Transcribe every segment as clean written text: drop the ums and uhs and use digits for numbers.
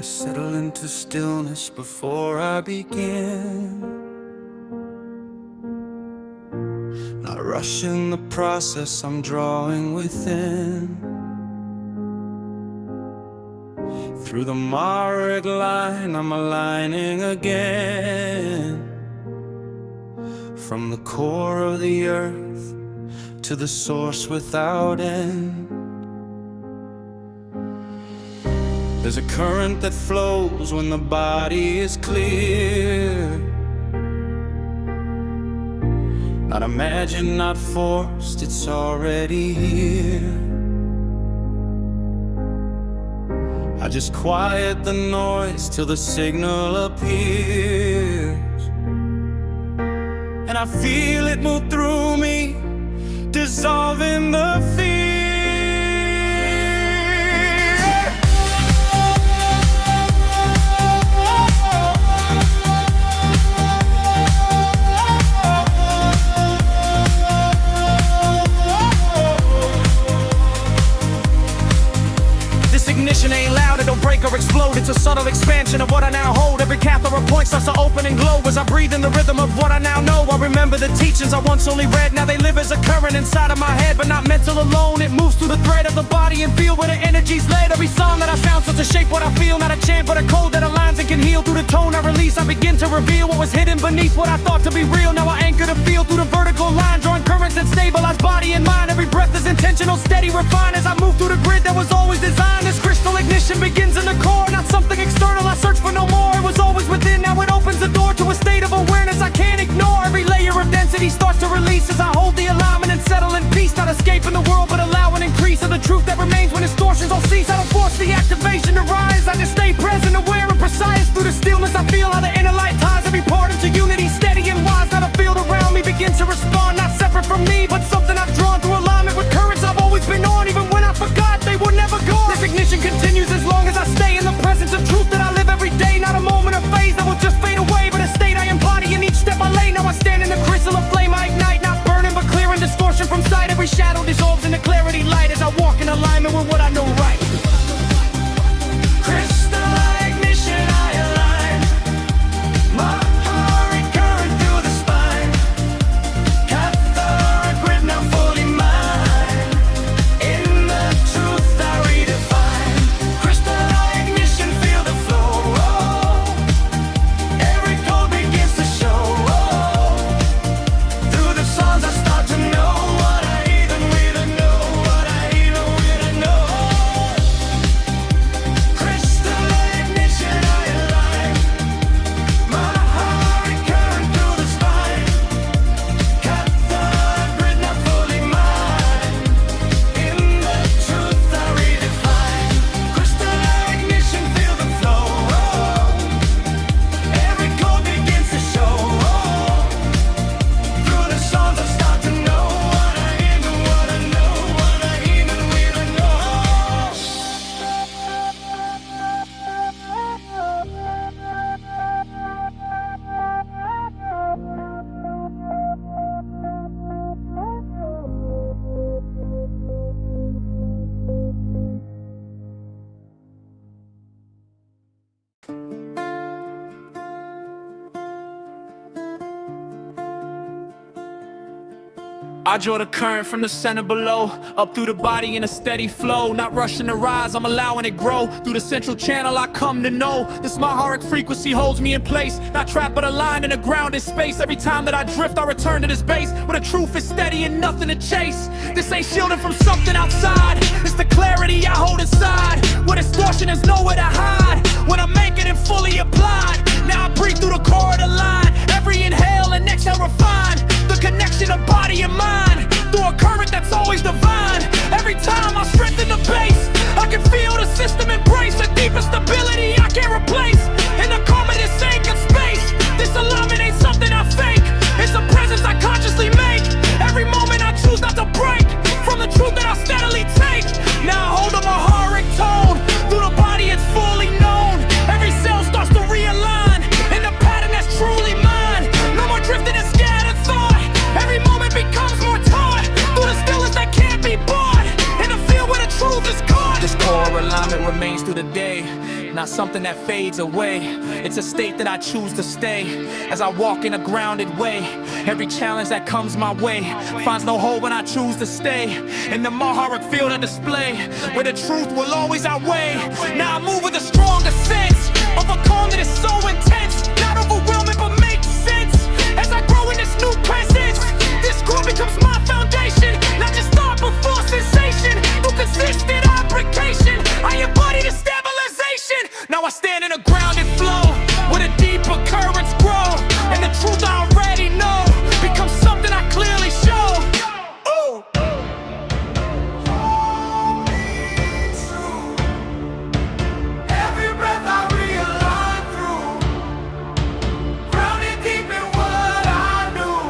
I settle into stillness before I begin, not rushing the process, I'm drawing within. Through the marred line, I'm aligning again. From the core of the earth to the source without end. There's a current that flows when the body is clear. Not imagined, not forced, it's already here. I just quiet the noise till the signal appears, and I feel it move through me, dissolving the fear. Ignition ain't loud, it don't break or explode. It's a subtle expansion of what I now hold. Every Kathara point starts to open and glow as I breathe in the rhythm of what I now know. I remember the teachings I once only read. Now they live as a current inside of my head, but not mental alone. It moves through the thread of the body and feel where the energy's led. Every song that I sound starts to shape what I feel. Not a chant but a code that aligns and can heal. Through the tone I release, I begin to reveal what was hidden beneath what I thought to be real. Now I anchor the feel through the vertical line, drawing currents that stabilize body and mind. Every breath is intentional, steady, refined as I move through the grid that was always designed. This crystal ignition begins in the core, not something external I search for no more. It was always within, now it opens the door to a state of awareness I can't ignore. Every layer of density starts to release as I hold the alignment and settle in peace. Not escaping the world but allow an increase of the truth that remains when distortions all cease. I don't force the activation to rise, I just stay present, aware and precise. Through the stillness I feel how the inner light ties every part into unity, steady and wise. Now the field around me begins to respond, not separate from me but something I've drawn through alignment with currents I've always been on. Even when I forgot, they were never gone. This ignition continues as long as I stay in the presence of truth that I live every day. Not a moment or phase that will just fade away, but a state I embody in each step I lay. Now I stand in the Krysthala flame I ignite, not burning but clearing distortion from sight. Every shadow dissolves in the clarity light as I walk in alignment with what I know right. Krysthala ignition, I align. My heart current through the spine. Kathara grid now fully mine. In the truth I redefine. Krysthala ignition, feel the flow. Every code begins to show. Through the songs I start to know what I even really know. What I even really know. Krysthala ignition, I align. My heart current through the spine. Kathara grid now fully mine. In the truth I redefine. Krysthala ignition, feel the flow. Every code begins to show. Through the songs I start to know what I even wanna know. What I even really know. I draw the current from the center below, up through the body in a steady flow. Not rushing to rise, I'm allowing it grow. Through the central channel I come to know. This Maharic frequency holds me in place, not trapped but aligned in a grounded space. Every time that I drift I return to this base, where the truth is steady and nothing to chase. This ain't shielding from something outside, it's the clarity I hold inside, where distortion is nowhere to hide. When I make it and fully applied, now I breathe through the core of the line. Every inhale and exhale refined, the connection of body and mind, through a current that's always divine. Every time I strengthen the base, I can feel the system embrace a deeper stability I can't replace. In the calm of this sacred space, this alignment ain't something I fake, it's a presence I consciously make. Every moment I choose not to break from the truth that I steadily take. Now I hold a Maharic tone, through the body it's fully known. Every cell starts to realign in the pattern that's truly mine. No more drifting and scattered thought, every moment becomes more taught. Through the stillness that can't be bought, in the field where the truth is caught. This core alignment remains through the day. not something that fades away. It's a state that I choose to stay as I walk in a grounded way. Every challenge that comes my way finds no hold when I choose to stay in the Maharic field of display, where the truth will always outweigh. Now I move with a stronger sense of a calm that is so intense, not overwhelming but makes sense. As I grow in this new presence, this core becomes my foundation, not just thought but full sensation. Through consistent application, I embody the stabilization. Now I stand in a grounded flow, where the deeper currents grow, and the truth I already know becomes something I clearly show. Ooh. Every breath I realign through, grounded deep in what I knew.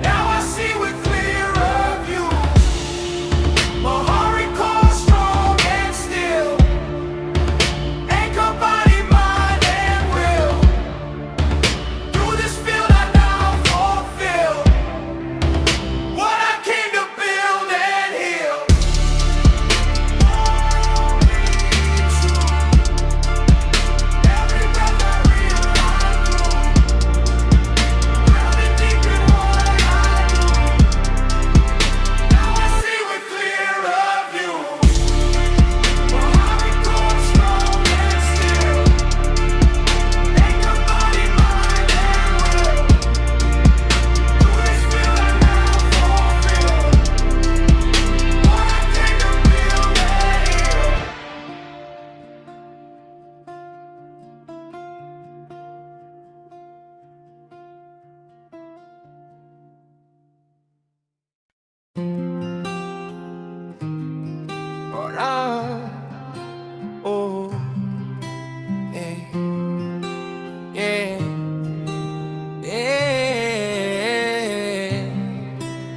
Now I see with clearer view. Maharic core strong and still, anchor body, mind and will. Through this field I now fulfill what I came to build and heal. Every breath I realign through, grounded deep in what I knew. Now I see with clearer view. Maharic core strong and still, anchor body, mind and will. Through this field I now fulfill what I came to build and heal. Oh, yeah, yeah, yeah.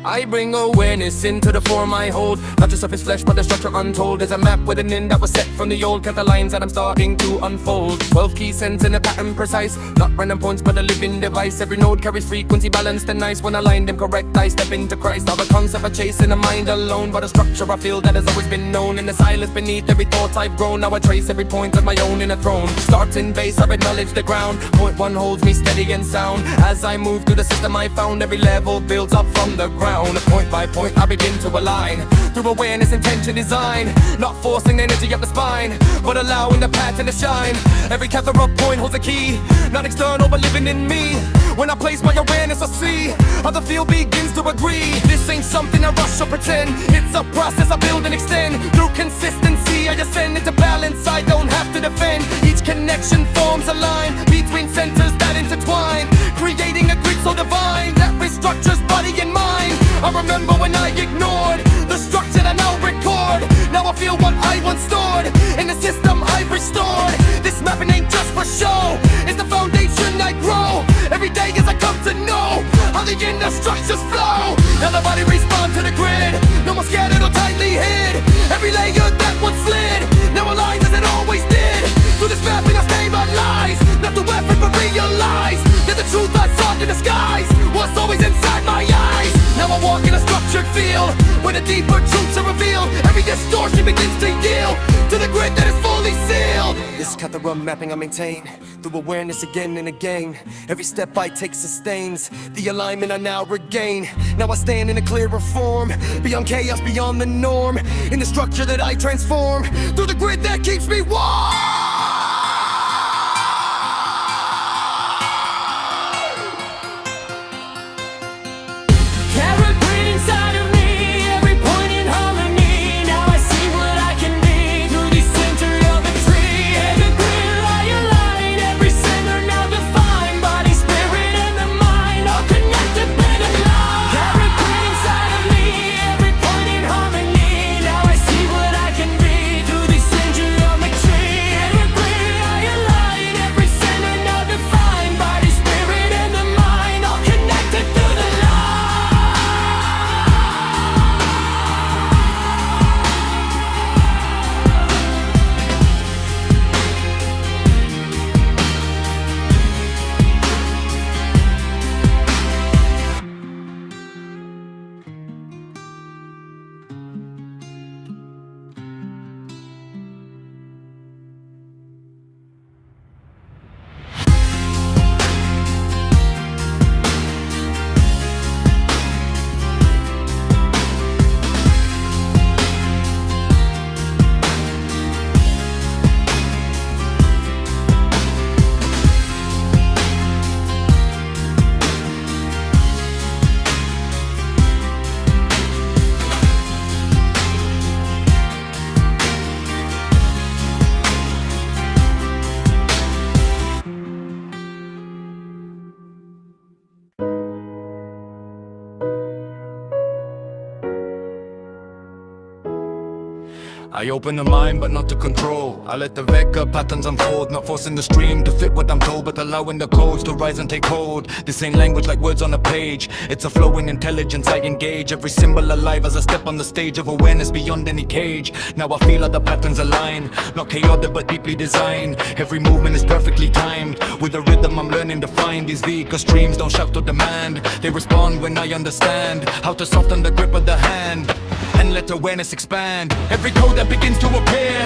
I bring awareness into the form I hold, not just of its flesh but the structure untold. There's a map with an end that was set from the old. Count the lines that I'm starting to unfold. 12 key cents in a pattern precise, not random points but a living device. Every node carries frequency balanced and nice. When I line them correct I step into Christ. Now the concept I chase in the mind alone, but a structure I feel that has always been known. In the silence beneath every thought I've grown, now I trace every point of my own in a throne. Starts in base, I acknowledge the ground. Point one holds me steady and sound. As I move through the system I found, every level builds up from the ground. Point by point I begin to align, through awareness, intention, design. Not forcing the energy up the spine, but allowing the pattern to shine. Every Kathara point holds a key, not external but living in me. When I place my awareness I see how the field begins to agree. This ain't something I rush or pretend, it's a process I build and extend. Through consistency I ascend into balance, I don't have to defend. Each connection forms a line between centers that intertwine, creating a grid so divine that restructures body and mind. I remember when I ignored the structure that I now record. Now I feel what I once stored in the system I've restored. This mapping ain't just for show, it's the foundation I grow. Every day as I come to know how the inner structures flow. Now the body responds to the grid, no more scattered or tightly hid. Every layer that once slid now aligns as it always did. Through this mapping I stabilize, not the weapon but realize that the truth I sought in the skies was always inside my eyes. Now I walk in a structured field where the deeper truths are revealed. Every distortion begins to yield to the grid that is fully sealed. This Kathara mapping I maintain through awareness again and again. Every step I take sustains the alignment I now regain. Now I stand in a clearer form, beyond chaos, beyond the norm. In the structure that I transform, through the grid that keeps me warm. Every I open the mind but not to control. I let the vector patterns unfold, not forcing the stream to fit what I'm told, but allowing the codes to rise and take hold. This ain't language like words on a page, it's a flowing intelligence I engage. Every symbol alive as I step on the stage of awareness beyond any cage. Now I feel how the patterns align, not chaotic but deeply designed. Every movement is perfectly timed, with a rhythm I'm learning to find. These vehicle streams don't shout or demand, they respond when I understand how to soften the grip of the hand and let awareness expand. Every code that begins to appear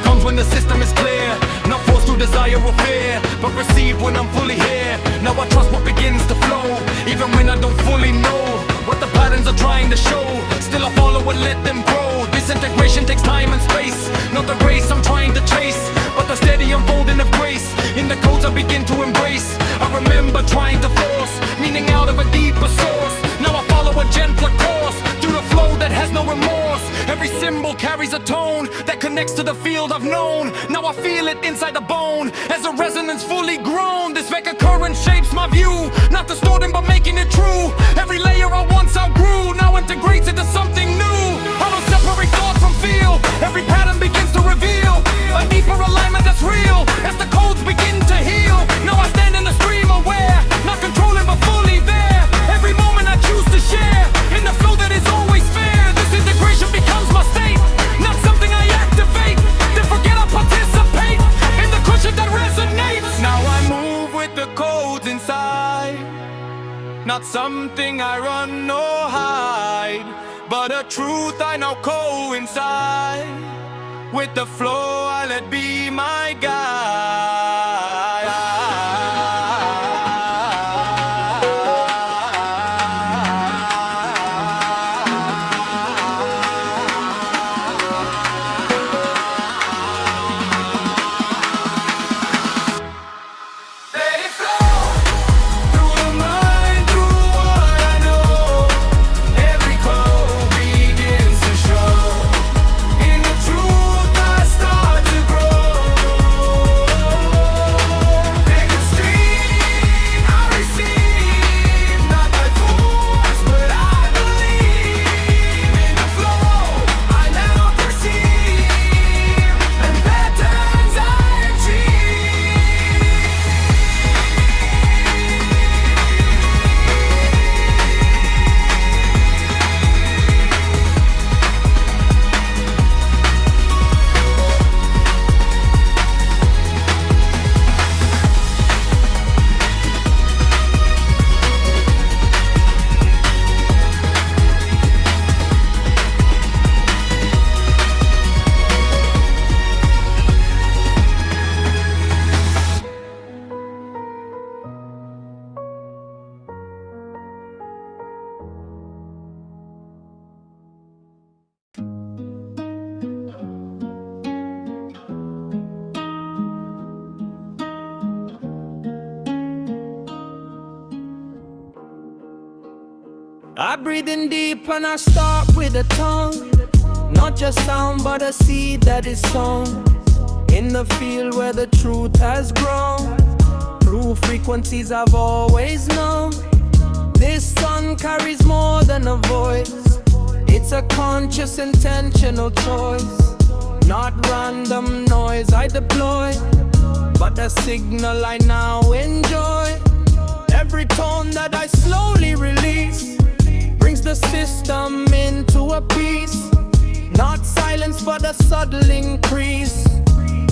comes when the system is clear, not forced through desire or fear, but received when I'm fully here. Now I trust what begins to flow, even when I don't fully know what the patterns are trying to show. Still I follow and let them grow. This integration takes time and space, not the race I'm trying to chase, but the steady unfolding of grace. In the codes I begin to embrace, I remember trying to force meaning out of a deeper source. Now I follow a gentler course through the flow that has no remorse. Every symbol carries a tone that connects to the field I've known. Now I feel it inside the bone as a resonance fully grown. This vector current shapes my view, not distorting but making it true. Every layer I once outgrew now integrates into something new. I don't separate thought from feel, every pattern begins to reveal a deeper alignment that's real as the codes begin to heal. Now I stand in the stream aware, not controlling but fully there. Every moment I choose to share in the flow that is always fair. This integration becomes my state, not something I activate, then forget I participate in the cushion that resonates. Now I move with the codes inside, not something I run or hide, but a truth I now coincide with the flow I let be my guide. I breathe in deep and I start with a tongue, not just sound but a seed that is sown in the field where the truth has grown. Through frequencies I've always known, this song carries more than a voice. It's a conscious, intentional choice, not random noise I deploy, but a signal I now enjoy. Every tone that I slowly release brings the system into a peace, not silence but a subtle increase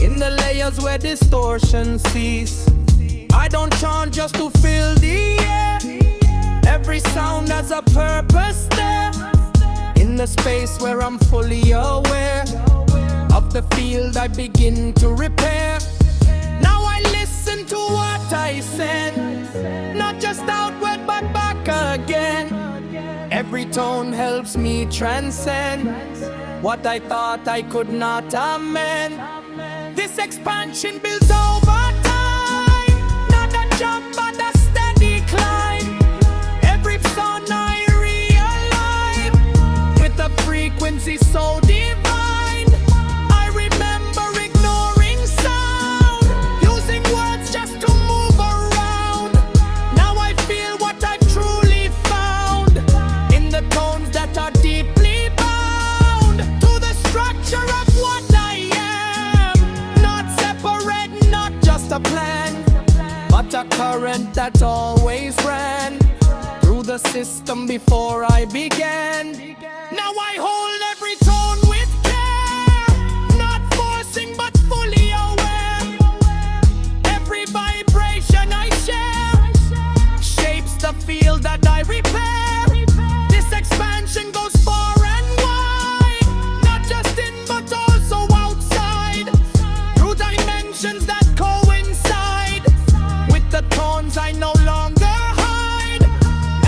in the layers where distortion cease. I don't chant just to fill the air, every sound has a purpose there, in the space where I'm fully aware of the field I begin to repair. Now I listen to what I send, not just outward but back again. Every tone helps me transcend what I thought I could not amend. This expansion builds over time, not a jump but a steady climb. Every sound I realign with a frequency so divine. I remember ignoring sound, using words just to move around. Now I feel what I've truly found in the tones that are deeply bound to the structure of a current that always ran through the system before I began. Now I hold every tone with care, not forcing but fully aware. Every vibration I share shapes the field that I repair. This expansion goes far and wide, not just in but also outside, through dimensions that coincide with the tones I no longer hide.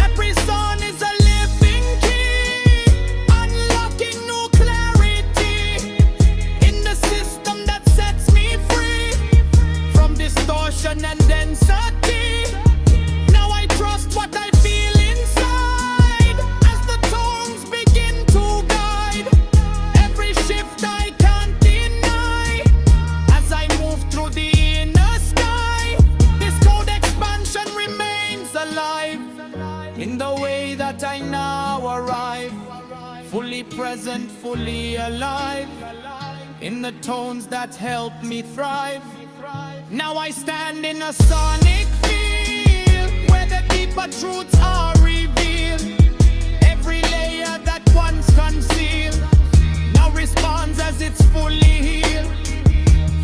Every song is a living key, unlocking new clarity in the system that sets me free from distortion and density. Now I trust what I feel inside as the tones begin to guide every shift I can't deny. As I move through the inner sky, this code expansion remains alive in the way that I now arrive, fully present, fully alive, in the tones that help me thrive. Now I stand in a sonic field where the deeper truths are revealed. Every layer that once concealed now responds as it's fully healed.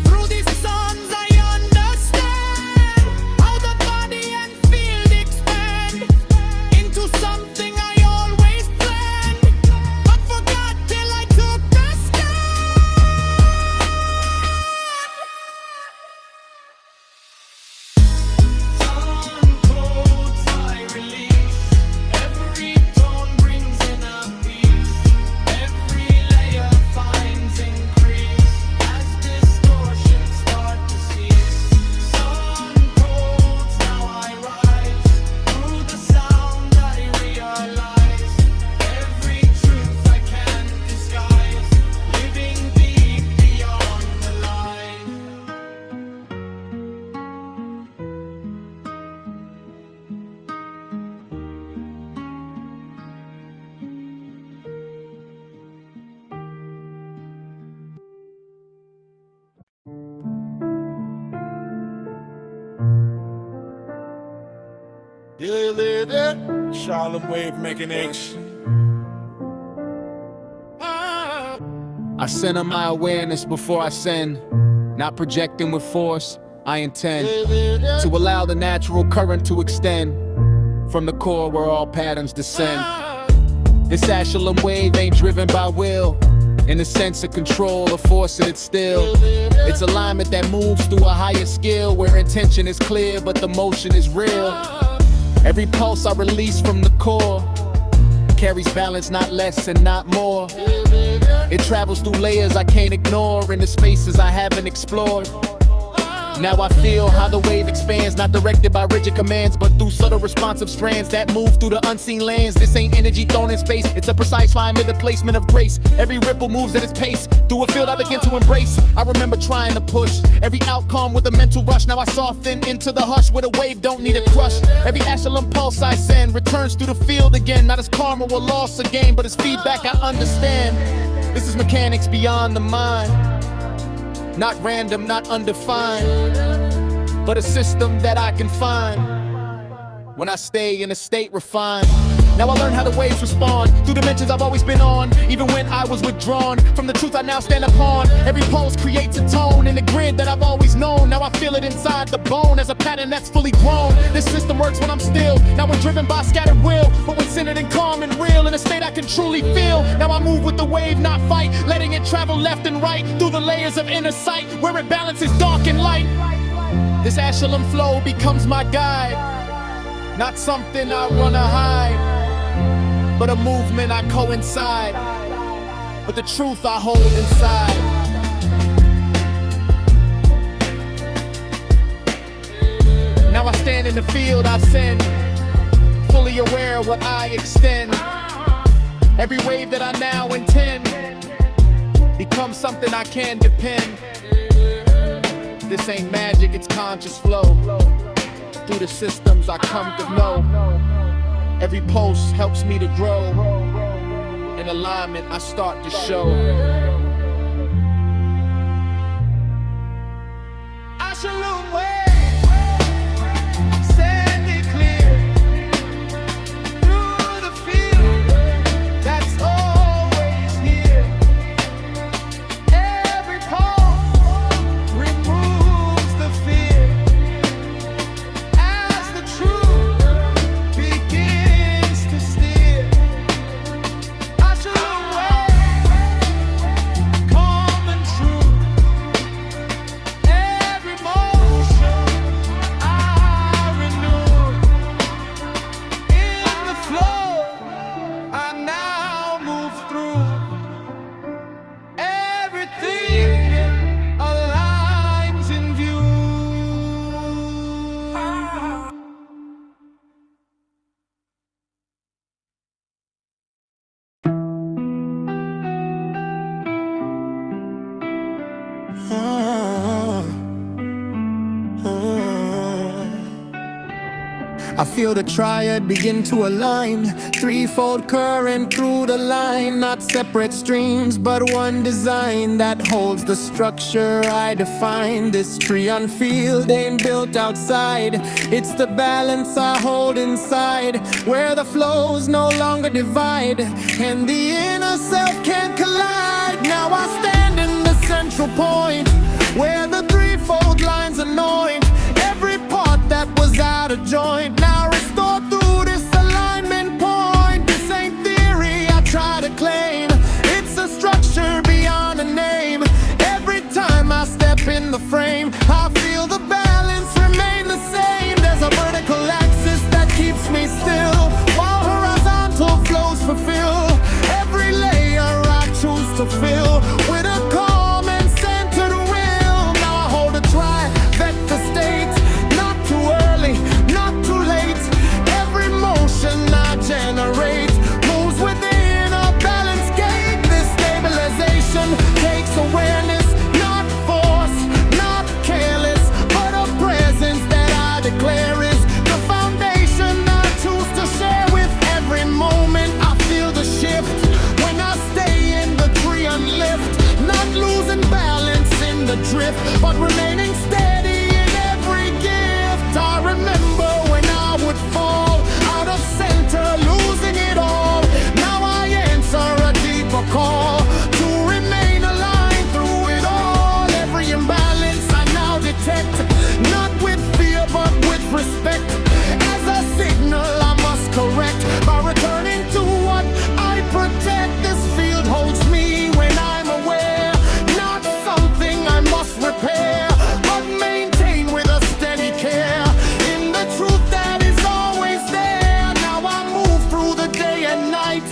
Through these songs I understand how the body and field expand into something I always planned, but forgot till I took the stand. Some codes I release, every tone brings in a peace, every layer finds increase as distortions start to cease. Some codes now I rise, through the sound I realize every truth I can't disguise, living deep beyond the line. Yeah, Charlem Wave making H. I center my awareness before I send, not projecting with force. I intend to allow the natural current to extend from the core where all patterns descend. This Ascension wave ain't driven by will, in the sense of control or forcing it still. It's alignment that moves through a higher skill where intention is clear but the motion is real. Every pulse I release from the core carries balance, not less and not more. It travels through layers I can't ignore, into spaces I haven't explored. Now I feel how the wave expands, not directed by rigid commands, but through subtle responsive strands that move through the unseen lands. This ain't energy thrown in space, it's a precise fine method placement of grace. Every ripple moves at its pace, through a field I begin to embrace. I remember trying to push every outcome with a mental rush. Now I soften into the hush where the wave don't need a crush. Every Ascension pulse I send returns through the field again, not as karma or loss or gain, but as feedback I understand. This is mechanics beyond the mind, not random, not undefined, but a system that I can find when I stay in a state refined. Now I learn how the waves respond through dimensions I've always been on, even when I was withdrawn from the truth I now stand upon. Every pulse creates a tone in the grid that I've always known. Now I feel it inside the bone as a pattern that's fully grown. This system works when I'm still, now we're driven by scattered will, but when centered and calm and real, in a state I can truly feel. Now I move with the wave, not fight, letting it travel left and right through the layers of inner sight where it balances dark and light. This Ascension flow becomes my guide, not something I wanna hide, but a movement I coincide, but the truth I hold inside. Now I stand in the field I send, fully aware of what I extend. Every wave that I now intend becomes something I can depend. This ain't magic, it's conscious flow. Through the systems I come to know. Every pulse helps me to grow. In alignment I start to show. Ascension wave. I feel the triad begin to align. Threefold current through the line. Not separate streams, but one design that holds the structure I define. This tree on field ain't built outside. It's the balance I hold inside, where the flows no longer divide and the inner self can't collide. Now I stand in the central point, where the threefold lines anoint every part that was out of joint. Now restored through this alignment point. This ain't theory I try to claim, it's a structure beyond a name. Every time I step in the frame, I feel the balance remain the same. There's a vertical axis that keeps me still, while horizontal flows fulfill every layer I choose to fill with a calm and centered will. Now I hold a trifecta state, not too early, not too late. Every motion I generate moves within a balanced gate. This stabilization takes awareness, not force, not careless, but a presence that I declare is the foundation I choose to share with every moment. I feel the shift when I stay in the tree and lift, not losing balance in the drift, but remaining steady in every gift. I remember when I would fall out of center, losing it all. Now I answer a deeper call to remain aligned through it all. Every imbalance I now detect, not with fear but with respect. As a signal I must correct, by returning to what I protect. This field holds me when I'm aware, not something I must repair, but maintain with a steady care in the truth that is always there. Now I move through the day and night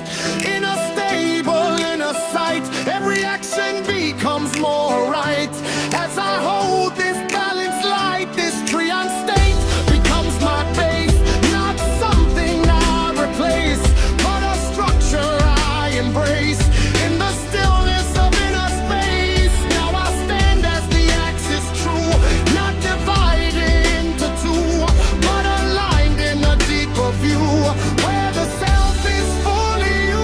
in a stable inner sight. Every action becomes more right as I hold this balanced light. This tree on state becomes my base, not something I replace, but a structure I embrace in the stillness of inner space. Now I stand as the axis true, not divided into two, but aligned in a deeper view, where the self is fully you.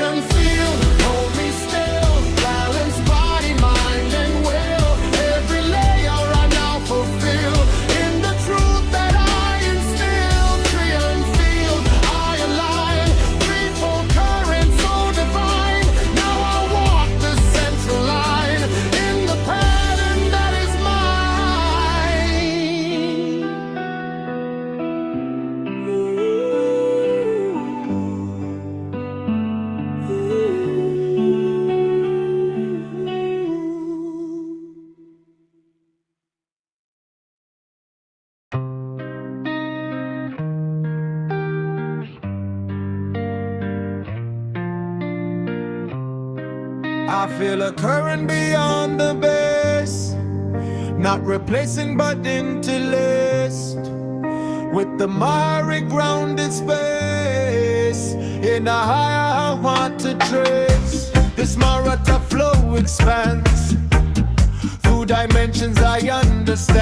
And feel, hold me still, balance body, mind and will. Every layer I now fulfill in the truth that I instill. Tree and field, I align, threefold current so divine. Now I walk the central line in the pattern that is I feel a current beyond the base, not replacing but interlaced with the miry grounded space. In a higher I want to trace. This Maratha flow expands through dimensions I understand,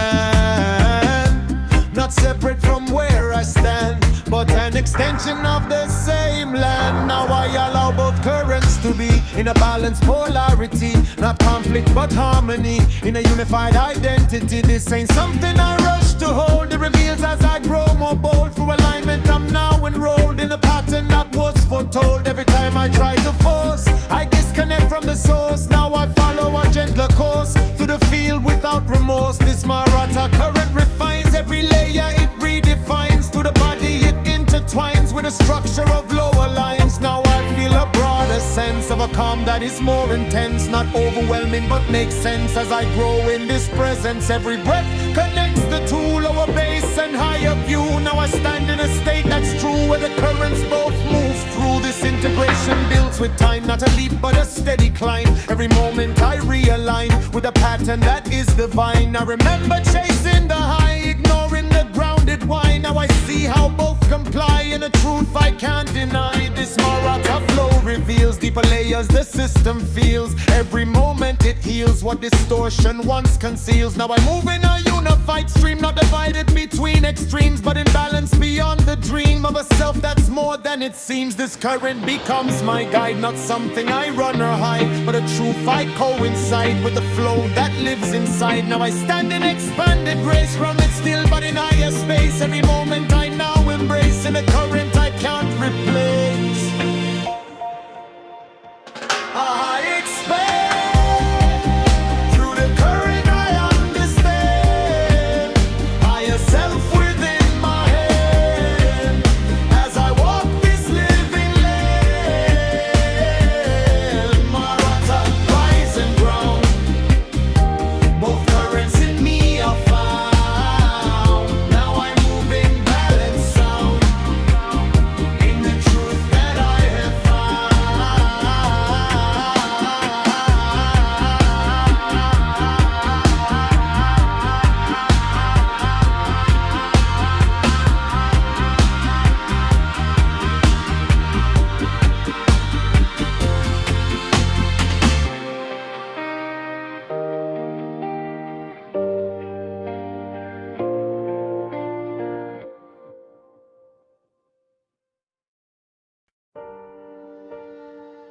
not separate from where I stand, but an extension of the same land. Now I allow both currents to be in a balanced polarity, not conflict but harmony, in a unified identity. This ain't something I rush to hold, it reveals as I grow more bold. Through alignment I'm now enrolled in a pattern that was foretold. Every time I try to force, I disconnect from the source. Now I follow a gentler course through the field without remorse. This Maratha current refines every layer, it redefines. To the body it intertwines with a structure of lower lines. Now I feel a broader sense of a calm that is more intense, not overwhelming but makes sense as I grow in this presence. Every breath connects the two, lower base and higher view. Now I stand in a state that's true, where the currents both move through. This integration builds with time, not a leap but a steady climb. Every moment I realign with a pattern that is divine. I remember chasing the high, ignoring the grounded wine. Now I see how both combine. multiply, and the truth I can't deny. This Maratha flow reveals deeper layers the system feels. Every moment it heals what distortion once conceals. Now I move in a unified stream, not divided between extremes, but in balance beyond the dream of a self that's more than it seems. This current becomes my guide, not something I run or hide, but a truth I coincide with the flow that lives inside. Now I stand in expanded grace from it still, but in higher space. Every moment I now embrace in a current I can't replace. I expand through the current. I understand higher self within my hand as I walk this living land. Maratha, rise and ground. Both currents in me are found. Now I move in balance sound in the truth that I have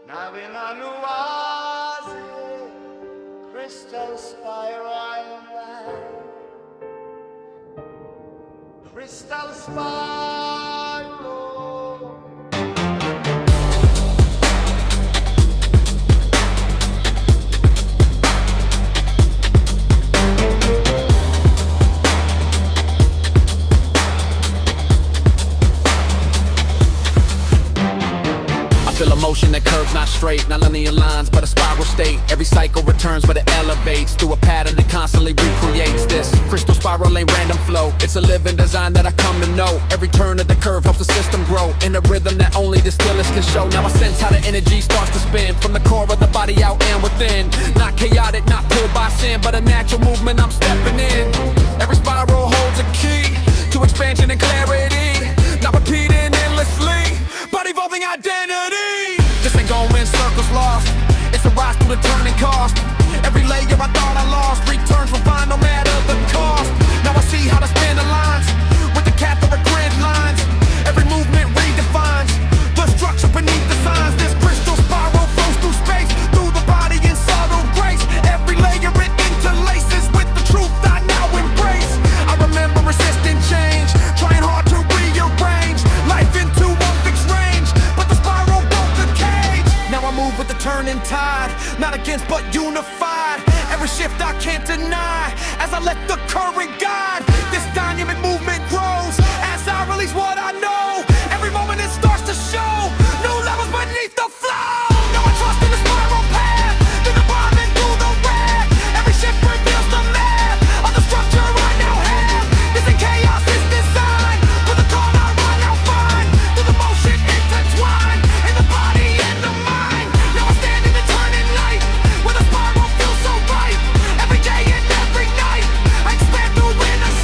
now in Anuhazi, crystal spiral land, crystal spiral. I feel emotion that curves not straight, not linear lines, but a spiral state. Every cycle returns, but it elevates through a pattern that constantly recreates. This crystal spiral ain't random flow. It's a living design that I come to know. Every turn of the curve helps the system grow in a rhythm that only the stillest can show. Now I sense how the energy starts to spin from the core of the body out and within. Not chaotic, not pulled by sin, but a natural movement I'm stepping in. Every spiral holds a key to expansion and clarity. Not repeating endlessly, but evolving identity. This ain't going in circles lost. It's a rise through the turning cost. Every layer I thought I lost returns refined no matter the cost. Now I see how to spin the lines with the Kathara grid lines. Every movement redefines the structure beneath the signs. This crystal spiral flows through space, through the body in subtle grace. Every layer it interlaces with the truth I now embrace. I remember resisting change, trying hard to rearrange life into one fixed range, but the spiral broke the cage. Now I move with the turning tide, not against but unified. Every shift I can't deny as I let the current guide. This dynamic movement grows as I release what I know. Every moment it starts to show new levels beneath the flow. Now I trust in the spiral path, through the bomb and through the red. Every shift reveals the map of the structure I now have. This ain't chaos, it's design. With the calm I run out fine, through the motion intertwined in the body and the mind. Now I stand in the turning light, where the spiral feels so right. Every day and every night I expand through inner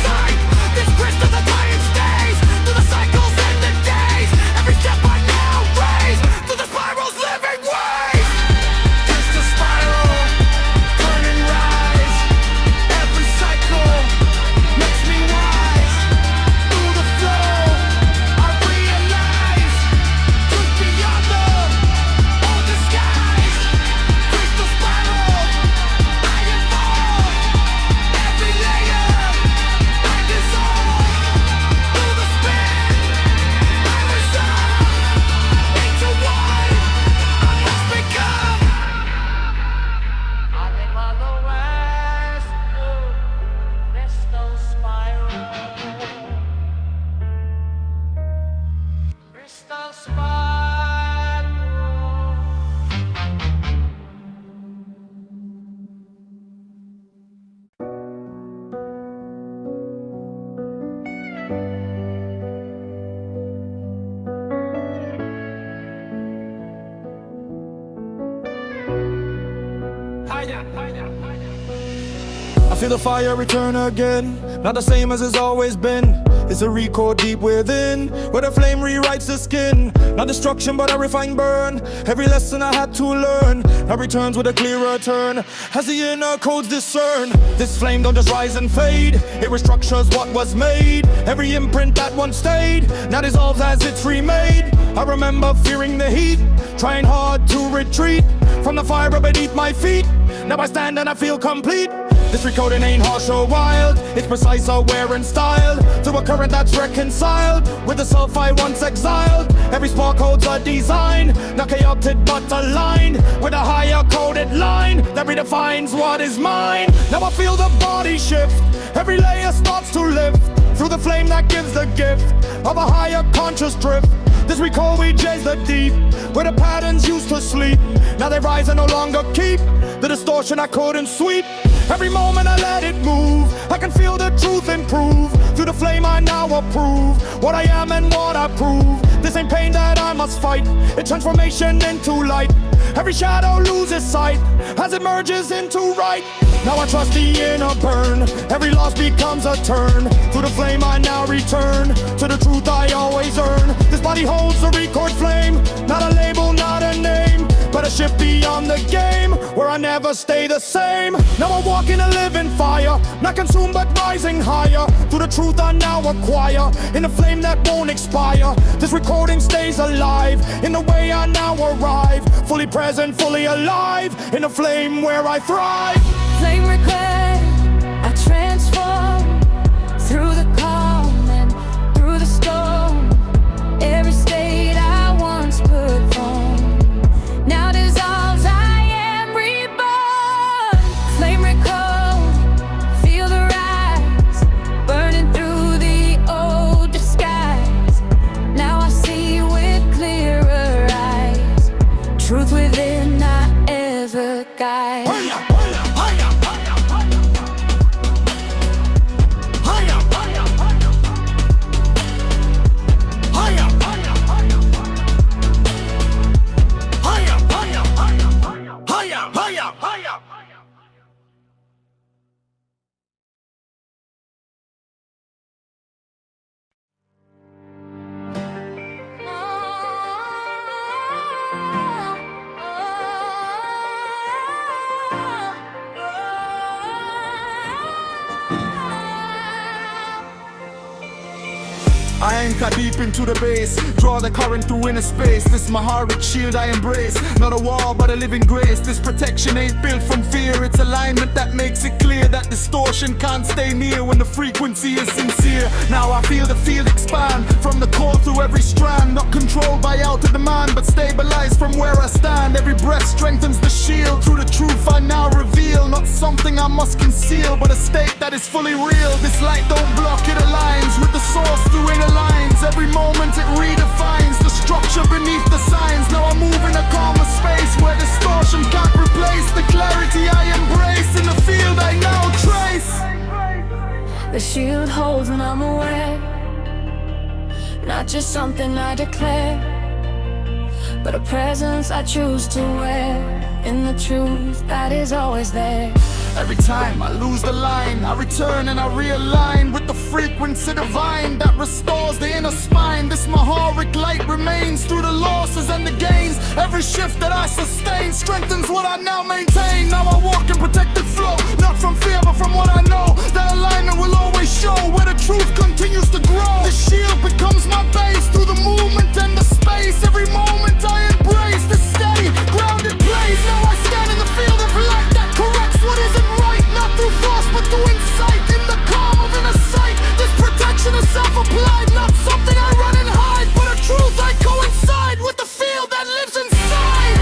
Feel the fire return again, not the same as it's always been. It's a record deep within, where the flame rewrites the skin. Not destruction but a refined burn. Every lesson I had to learn now returns with a clearer turn, as the inner codes discern. This flame don't just rise and fade, it restructures what was made. Every imprint that once stayed now dissolves as it's remade. I remember fearing the heat, trying hard to retreat from the fire beneath my feet. Now I stand and I feel complete. This recoding ain't harsh or wild, it's precise, aware and styled to a current that's reconciled with the self I once exiled. Every spark holds a design, not chaotic but aligned with a higher coded line that redefines what is mine. Now I feel the body shift, every layer starts to lift through the flame that gives the gift of a higher conscious drift. This recall we chase the deep, where the patterns used to sleep. Now they rise and no longer keep the distortion I couldn't sweep. Every moment I let it move, I can feel the truth improve. Through the flame I now approve what I am and what I prove. This ain't pain that I must fight, it's transformation into light. Every shadow loses sight as it merges into right. Now I trust the inner burn, every loss becomes a turn. Through the flame I now return to the truth I always earn. This body holds a record flame, not a label, not a name, but a shift beyond the game, where I never stay the same. Now I walk in a living fire, not consumed but rising higher. Through the truth I now acquire, in a flame that won't expire. This recording stays alive, in the way I now arrive. Fully present, fully alive, in a flame where I thrive. Flame record, I transform through the calm and through the storm. Every state I once performed now dissolves, I am reborn. Flame record, feel the rise, burning through the old disguise. Now I see with clearer eyes, truth within not ever guide. I anchor deep into the base, draw the current through inner space. This Maharic shield I embrace, not a wall but a living grace. This protection ain't built from fear, it's alignment that makes it clear that distortion can't stay near when the frequency is sincere. Now I feel the field expand, from the core through every strand. Not controlled by outer demand, but stabilized from where I stand. Every breath strengthens the shield, through the truth I now reveal. Not something I must conceal, but a state that is fully real. This light don't block, it aligns with the source through inner lines. Every moment it redefines the structure beneath the signs. Now I move in a calmer space where distortion can't replace the clarity I embrace. In the field I now trace. The shield holds when I'm aware, not just something I declare, but a presence I choose to wear, in the truth that is always there. Every time I lose the line, I return and I realign with the frequency divine that restores the inner spine. This Maharic light remains through the losses and the gains. Every shift that I sustain strengthens what I now maintain. Now I walk in protected flow, not from fear but from what I know. That alignment will always show where the truth continues to grow. The shield becomes my base through the movement and the space. Every moment I embrace the steady, grounded place. Now I stand in the field of light that corrects what isn't right, not through force but through insight. In the calm of inner sight, this protection is self-applied, not something I run and hide, but a truth I coincide with the field that lives inside.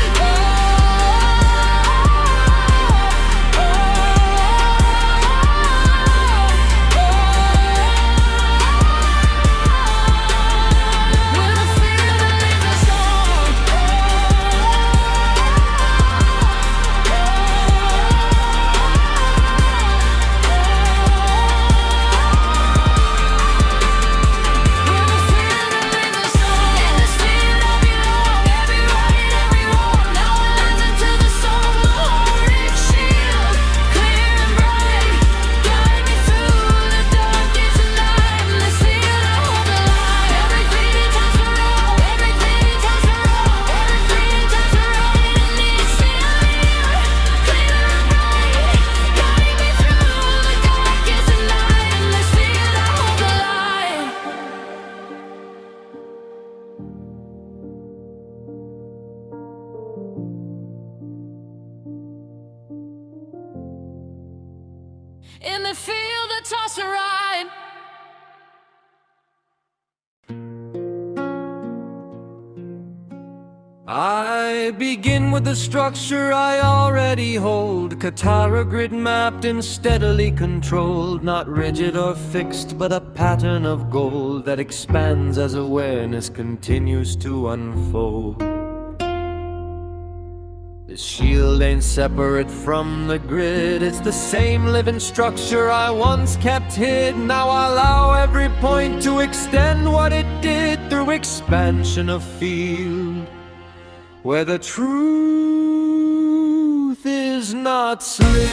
feel the toss and ride. I begin with the structure I already hold. Kathara grid mapped and steadily controlled. Not rigid or fixed, but a pattern of gold that expands as awareness continues to unfold. The shield ain't separate from the grid. It's the same living structure I once kept hid. Now I allow every point to extend what it did through expansion of field, where the truth is not slid.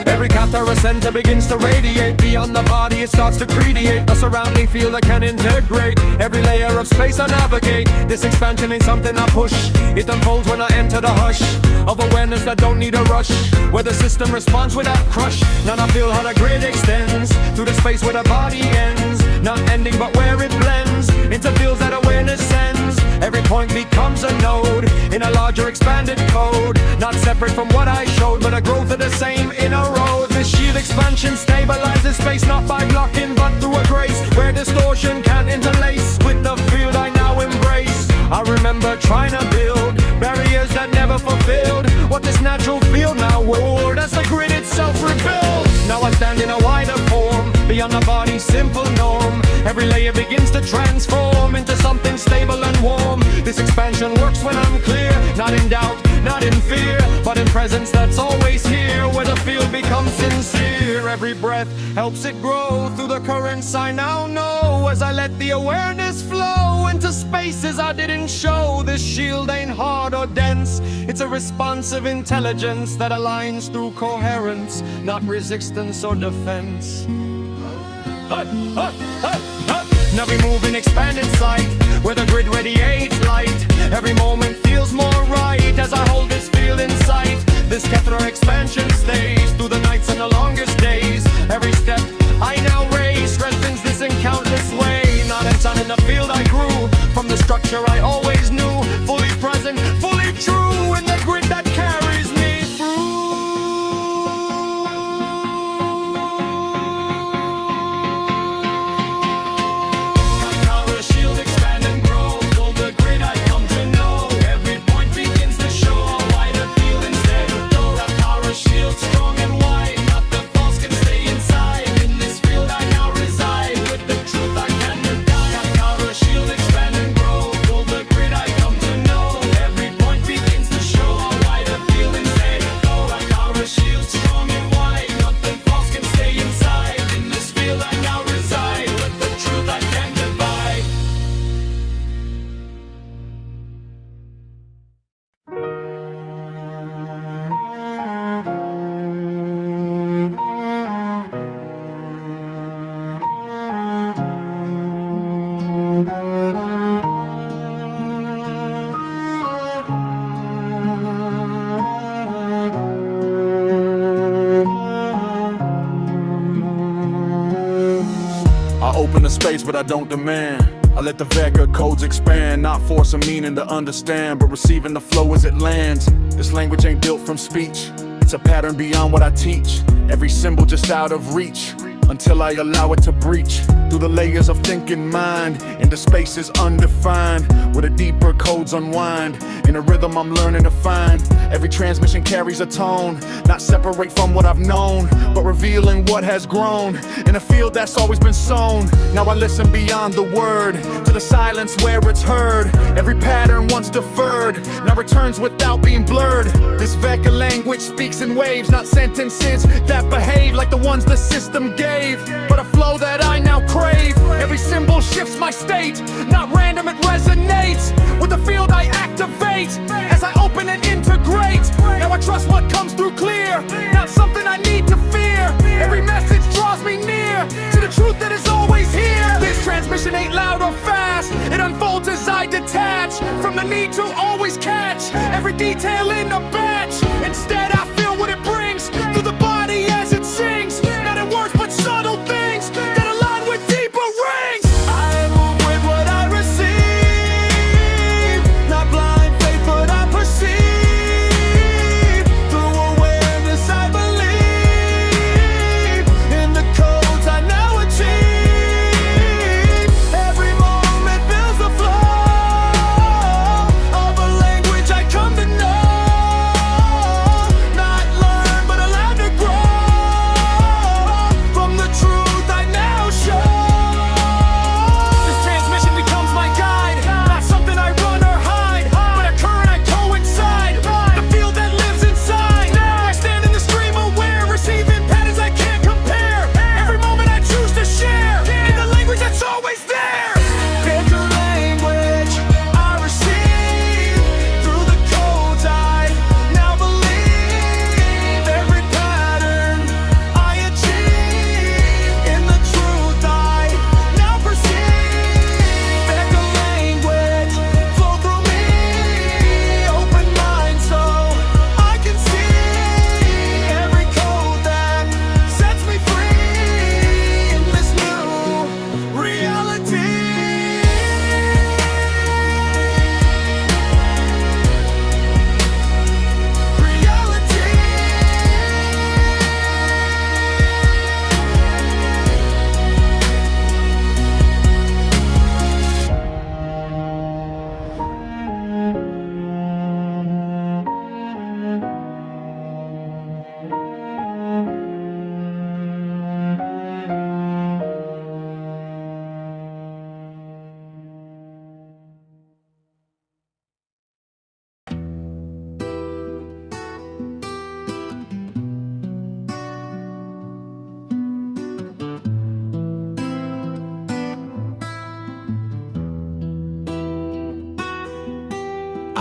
Every Kathara center begins to radiate. Beyond the body it starts to create a surrounding field that can integrate every layer of space I navigate. This expansion ain't something I push. It unfolds when I enter the hush of awareness that don't need a rush, where the system responds without crush. Now I feel how the grid extends through the space where the body ends, not ending but where it blends into fields that awareness sends. Every point becomes a node in a larger expanded code, not separate from what I showed, but a growth of the same in a road. This shield expansion stabilizes space, not by blocking but through a grace where distortion can't interlace with the field I now embrace. I remember trying to build barriers that never fulfilled what this natural field now wore as the grid itself rebuilt. Now I stand in a wider form, beyond the body's simple norm. Every layer begins to transform into something stable and warm. This expansion works when I'm clear, not in doubt, not in fear, but in presence that's always here, where the field becomes sincere. Every breath helps it grow through the currents I now know, as I let the awareness flow into spaces I didn't show. This shield ain't hard or dense, it's a responsive intelligence that aligns through coherence, not resistance or defense. Now we move in expanded sight, where the grid radiates light. Every moment feels more right as I hold this field in sight. This Kathara expansion stays through the nights and the longest days. Every step I now raise strengthens this in countless ways. Not a ton in the field I grew from the structure I always knew, fully present, fully true in the grid that carries me through. Open the space, but I don't demand. I let the vector codes expand, not force a meaning to understand, but receiving the flow as it lands. This language ain't built from speech, it's a pattern beyond what I teach. Every symbol just out of reach, until I allow it to breach through the layers of thinking mind into spaces undefined, where the deeper codes unwind. In a rhythm I'm learning to find, every transmission carries a tone, not separate from what I've known, but revealing what has grown in a field that's always been sown. Now I listen beyond the word to the silence where it's heard. Every pattern once deferred now returns without being blurred. This vector language speaks in waves, not sentences that behave like the ones the system gave, but a flow that I now crave. Every symbol shifts my state, not random, it resonates with the field I activate as I open and integrate. Now I trust what comes through clear, not something I need to fear. Every message draws me near to the truth that is always here. This transmission ain't loud or fast, it unfolds as I detach from the need to always catch every detail in a batch. Instead I feel what it brings through the body as it sings, not in words but subtle things that align with deeper rings. I move with what I receive, not blind faith but I perceive.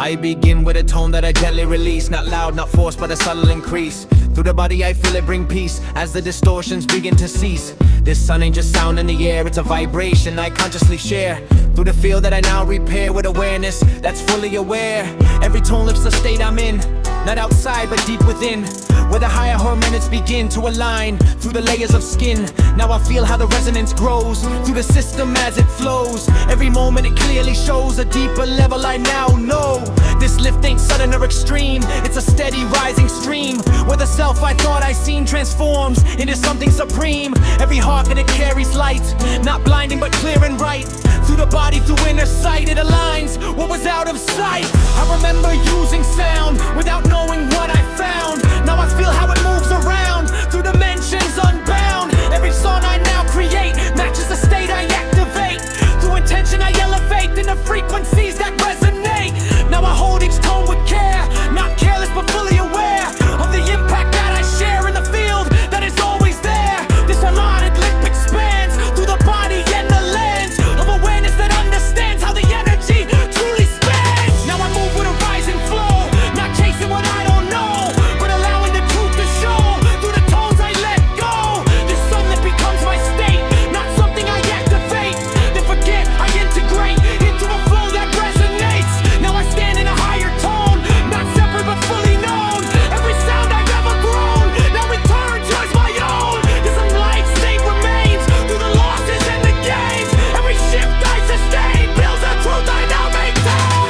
I begin with a tone that I gently release, not loud, not forced, but a subtle increase. Through the body I feel it bring peace, as the distortions begin to cease. This sun ain't just sound in the air, it's a vibration I consciously share. Through the field that I now repair with awareness that's fully aware. Every tone lifts the state I'm in, not outside but deep within, where the higher harmonics begin to align through the layers of skin. Now I feel how the resonance grows through the system as it flows. Every moment it clearly shows a deeper level I now know. This lift ain't sudden or extreme, it's a steady rising stream, where the self I thought I seen transforms into something supreme. Every heart that it carries light, not blinding but clear and right. Through the body, through inner sight, it aligns what was out of sight. I remember using sound without knowing what I found. Now I feel how it moves around through dimensions unbound. Every song I now create matches the state I activate. Through intention I elevate in the frequencies that resonate. Now I hold each tone with care, not careless but fully aware of the impact that I share in the field that is always there. This harmonic lip expands through the body and the lens of awareness that understands how the energy truly spans. Now I move with a rising flow, not chasing what I don't know, but allowing the truth to show through the tones I let go. This sun that becomes my state, not something I activate, then forget I integrate into a flow that resonates. Now I stand in a higher tone, not separate but fully known. Every sound I've ever grown now returns as my own. This light state remains through the losses and the gains. Every shift I sustain builds a truth I now maintain.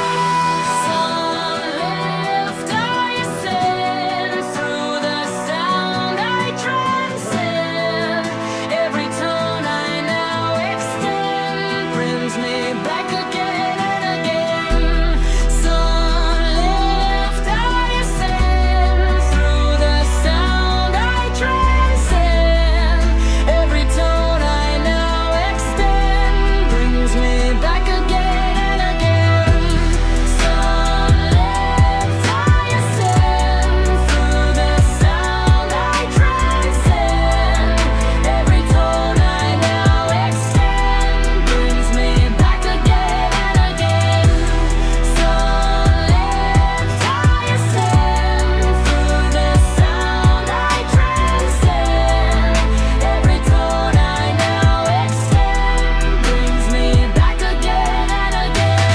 Lift, I ascend through the sound I transcend. Every tone I now extend brings me back again and again. Lift, I ascend through the sound I transcend. Every tone I now extend brings me back again and again. Lift, I ascend through the sound I transcend. Every tone I now extend brings me back again and again. Lift, I ascend through the sound I transcend. Every tone I now extend brings me back again and again.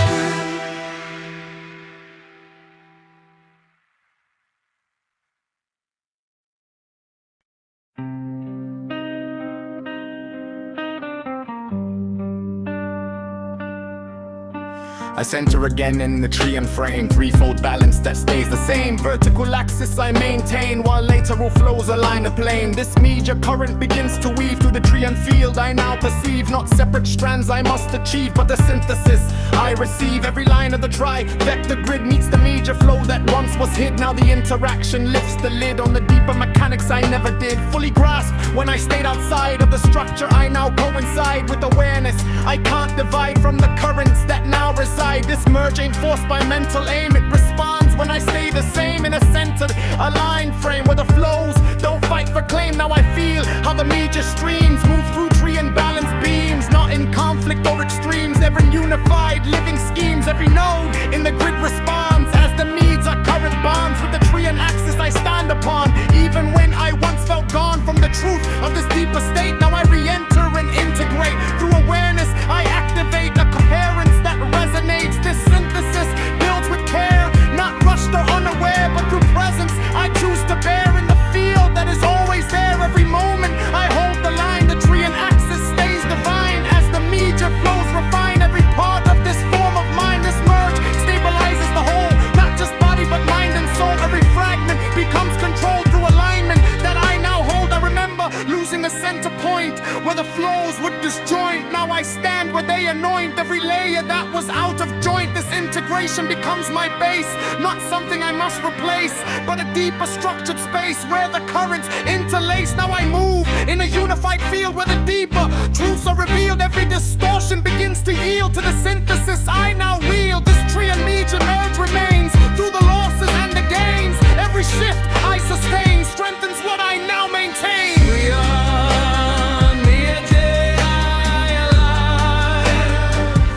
I center again in the tree and frame. Threefold balance that stays the same. Vertical axis I maintain, while lateral flows align the plane. This media current begins to weave through the tree and field I now perceive. Not separate strands I must achieve, but the synthesis I receive. Every line of the tri-vector grid meets the media flow that once was hid. Now the interaction lifts the lid on the deeper mechanics I never did fully grasp. When I stayed outside of the structure I now coincide with awareness. I can't divide from the currents that now reside. This merge ain't forced by mental aim. It responds when I stay the same in a centered, aligned frame where the flows don't fight for claim. Now I feel how the media streams move through tree and balance beams, not in conflict or extremes. Ever unified living schemes. Every node in the grid responds as the needs are current bonds with the tree and axis I stand upon. Even when I once felt gone from the truth of this deeper state, now I re-enter and integrate. Through awareness I activate a coherence that resonates. This synthesis builds with care, not rushed or unaware, but through presence I choose to bear in the field that is always there. Every moment I hold the line, the tree and axis stays divine as the media flows refine. Every part of this form of mind, this merge stabilizes the whole, not just body but mind and soul. Every fragment becomes controlled through alignment that I now hold. I remember losing a center point where the flows would disjoint. Now I stand where they anoint every layer that was out of joint. This integration becomes my base, not something I must replace, but a deeper structured space where the currents interlace. Now I move in a unified field where the deeper truths are revealed. Every distortion begins to yield to the synthesis I now wield. This tree and media merge remains through the losses and the gains. Every shift I sustain strengthens what I now maintain. Beyond the edges I align,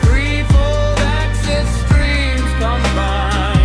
threefold axis streams combine.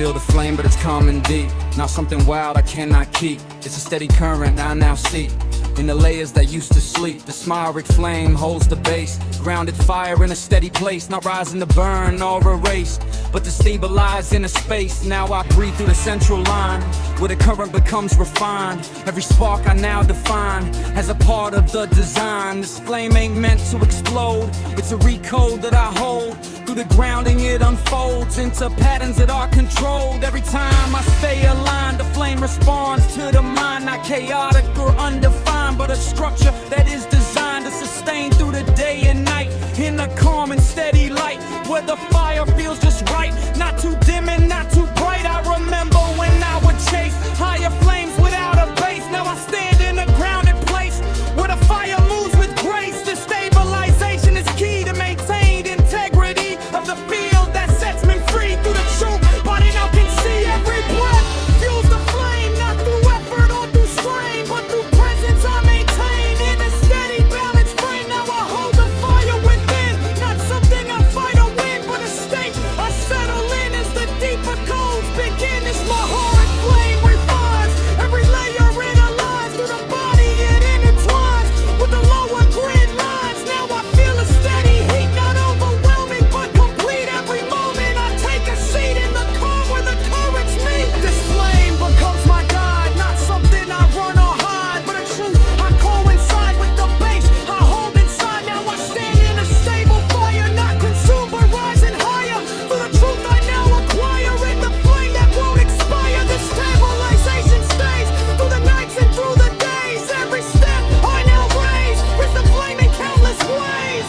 feel the flame, but it's calm and deep. Not something wild I cannot keep. It's a steady current I now see. In the layers that used to sleep, the smyric flame holds the base. Grounded fire in a steady place, not rising to burn or erase, but to stabilize in a space. Now I breathe through the central line, where the current becomes refined. Every spark I now define as a part of the design. This flame ain't meant to explode, it's a recode that I hold. Through the grounding it unfolds into patterns that are controlled. Every time I stay aligned, the flame responds to the mind. Not chaotic or undefined, but a structure that is designed to sustain through the day and night. In a calm and steady light, where the fire feels just right. Not too dim and not too bright. I remember when I would chase higher flames without a base. Now I stand in a grounded place, where the fire moves with grace. The stabilization is key to maintain integrity of the field that sets me free. Through the truth, body now can see every breath fuels the flame. Not through effort or through strain, but through presence I maintain. In a steady balanced frame, now I hold the fire within. Not something I fight or win, but a state I settle in as the deeper codes begin. It's my heart flame refines, every layer it aligns. Through the body it intertwines with the lower grid lines. Now I feel a steady heat, not overwhelming but complete. Every moment I take a seat in the calm where the currents meet. This flame becomes my guide, not something I run or hide, but a truth I coincide with the base I hold inside. Now I stand in a stable fire, not consumed but rising higher. For the truth I now acquire in the flame that won't expire. This stabilization stays through the nights and through the days. Every step I now raise with the flame in countless ways.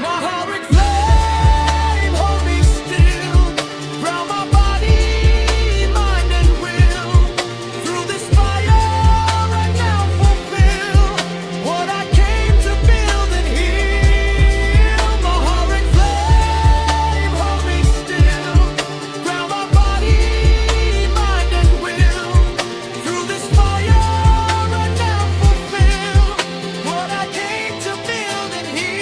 My heart flame, hold me still. Ground my body, mind and will. Through this fire I now fulfill what I came to build and heal. My heart flame, hold me still. Ground my body, mind and will. Through this fire I now fulfill what I came to build and heal.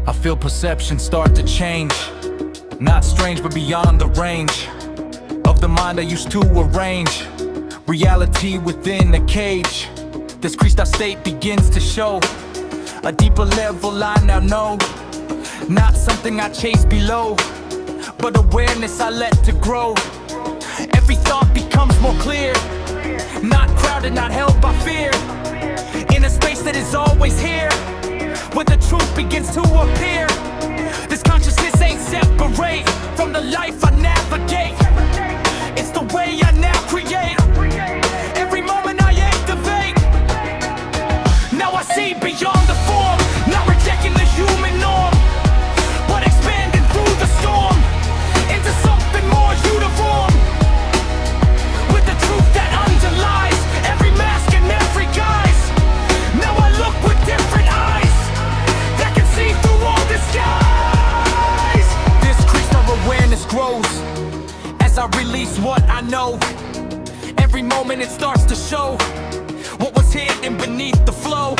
I feel perception start to change. Not strange, but beyond the range of the mind I used to arrange. Reality within a cage. This Krysthala state begins to show a deeper level I now know. Not something I chase below, but awareness I let to grow. Every thought becomes more clear. Not crowded, not held by fear. In a space that is always here, where the truth begins to appear. This consciousness ain't separate from the life I navigate. It's the way I now create. Every moment I activate. Now I see beyond the form, not rejecting the human norm, but expanding through the storm into something more uniform. With the truth that underlies every mask and every guise. Now I look with different eyes that can see through all disguise. This Krysthala awareness grows as I release what I know. Every moment it starts to show what was hidden beneath the flow.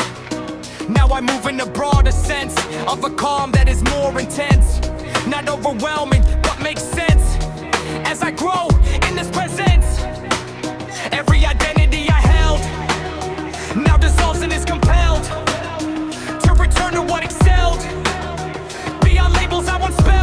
Now I move in a broader sense of a calm that is more intense. Not overwhelming, but makes sense. As I grow in this presence, every identity I held now dissolves and is compelled to return to what excelled. Beyond labels I once spelled.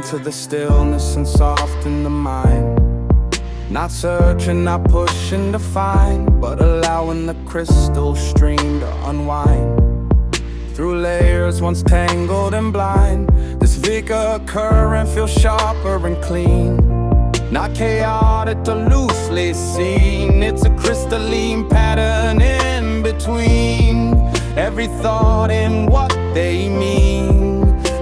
into the stillness and soften the mind. Not searching, not pushing to find, but allowing the crystal stream to unwind. Through layers once tangled and blind, this vigor current feels sharper and clean. Not chaotic or loosely seen, it's a crystalline pattern in between every thought and what they mean.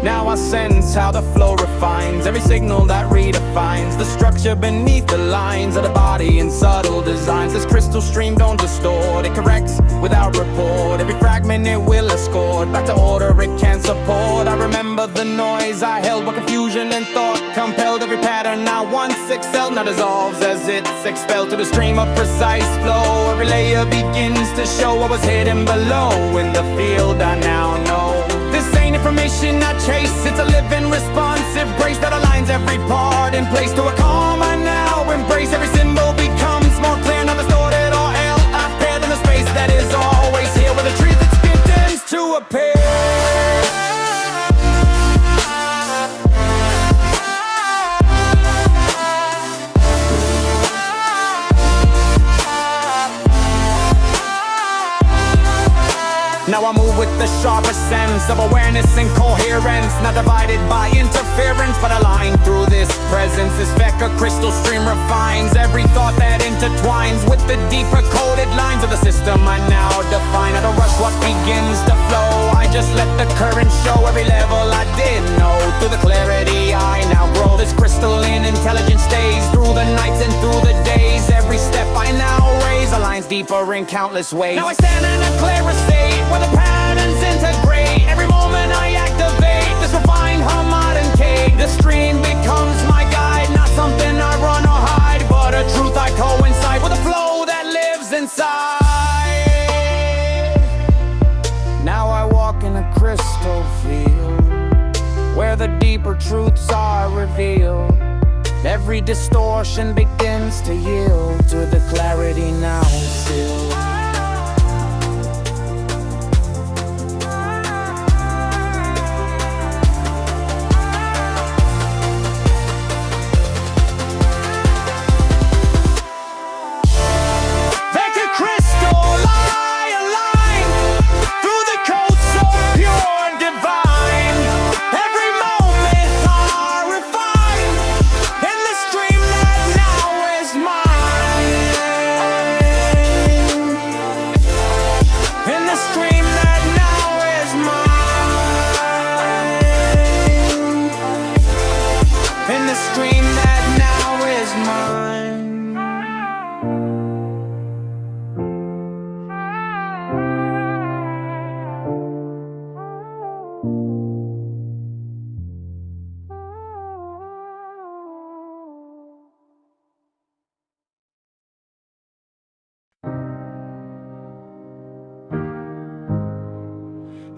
Now I sense how the flow refines every signal that redefines the structure beneath the lines of the body in subtle designs. This crystal stream don't distort, it corrects without report. Every fragment it will escort back to order it can support. I remember the noise I held where confusion and thought compelled. Every pattern I once excelled now dissolves as it's expelled to the stream of precise flow. Every layer begins to show what was hidden below. In the field I now know this ain't information I chase, it's a living responsive grace that aligns every part in place to a calm I now embrace. Every symbol becomes more clear, not distorted or I've paired in the space that is always here where the truth that's begins to appear. Now I move with the sharper sense of awareness and coherence, not divided by interference, but aligned through this presence. This vector crystal stream refines every thought that intertwines with the deeper coded lines of the system I now define. I don't rush what begins to flow, I just let the current show every level I didn't know. Through the clarity I now grow, this crystalline intelligence stays through the nights and through the days. Every step I now raise aligns deeper in countless ways. Now I stand in a clearer state where the patterns integrate. Every moment I activate this refined modern cake. The stream becomes my guide, not something I run or hide, but a truth I coincide with a flow that lives inside. Now I walk in a crystal field where the deeper truths are revealed. Every distortion begins to yield to the clarity now filled.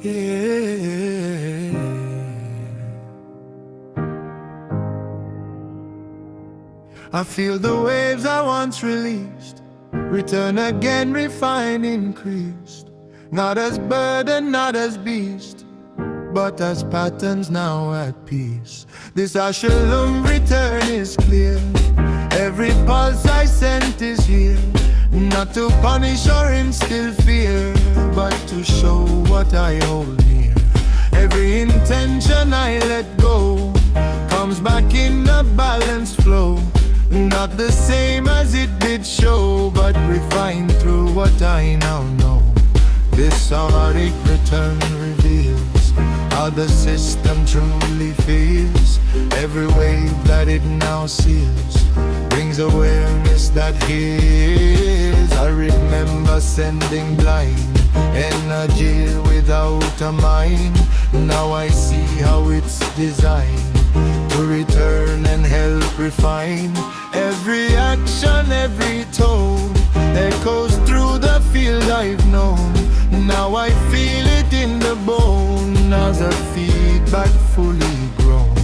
Yeah. I feel the waves I once released return again, refined, increased. Not as burden, not as beast, but as patterns now at peace. This Ascension return is clear. Every pulse I sent is here, not to punish or instill fear, but to show what I hold near. Every intention I let go comes back in a balanced flow. Not the same as it did show, but refined through what I now know. This auric return reveals how the system truly feels. Every wave that it now seals brings awareness that heals. I remember sending blind energy without a mind. Now I see how it's designed to return and help refine. Every action, every tone echoes through the field I've known. Now I feel it in the bone as a feedback fully grown.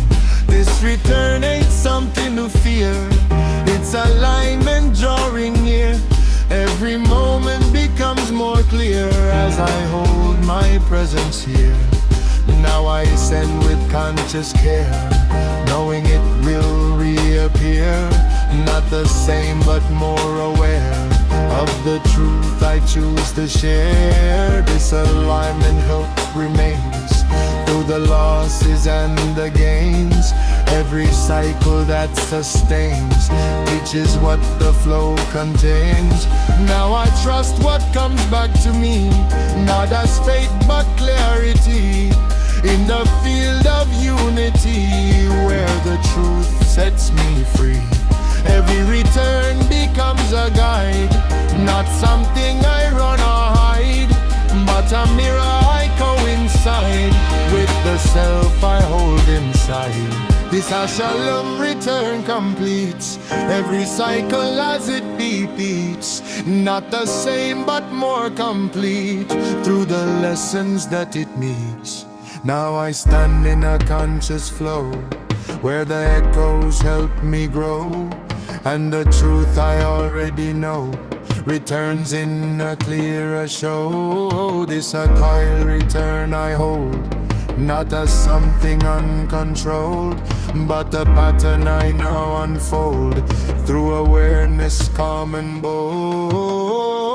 This return ain't something to fear, it's alignment drawing near. Every moment becomes more clear as I hold my presence here. Now I send with conscious care, knowing it will reappear. Not the same but more aware of the truth I choose to share. This alignment helps remains through the losses and the gains. Every cycle that sustains teaches what the flow contains. Now I trust what comes back to me, not as fate but clarity. In the field of unity, where the truth sets me free. Every return becomes a guide, not something I run or hide, but a mirror I coincide with the self I hold inside. This Shalom return completes every cycle as it repeats. Not the same but more complete through the lessons that it meets. Now I stand in a conscious flow where the echoes help me grow, and the truth I already know returns in a clearer show. This a coil return I hold, not as something uncontrolled, but a pattern I now unfold through awareness calm and bold.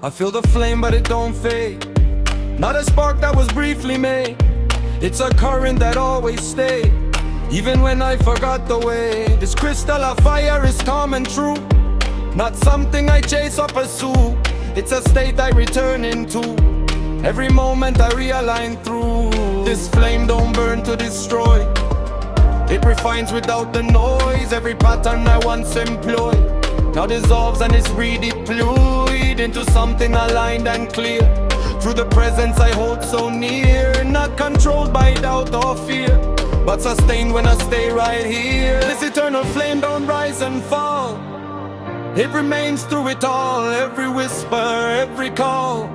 I feel the flame but it don't fade, not a spark that was briefly made. It's a current that always stayed, even when I forgot the way. This Krysthala fire is calm and true, not something I chase or pursue. It's a state I return into, every moment I realign through. This flame don't burn to destroy, it refines without the noise. Every pattern I once employed now dissolves and is redeployed into something aligned and clear. Through the presence I hold so near, not controlled by doubt or fear, but sustained when I stay right here. This eternal flame don't rise and fall, it remains through it all. Every whisper, every call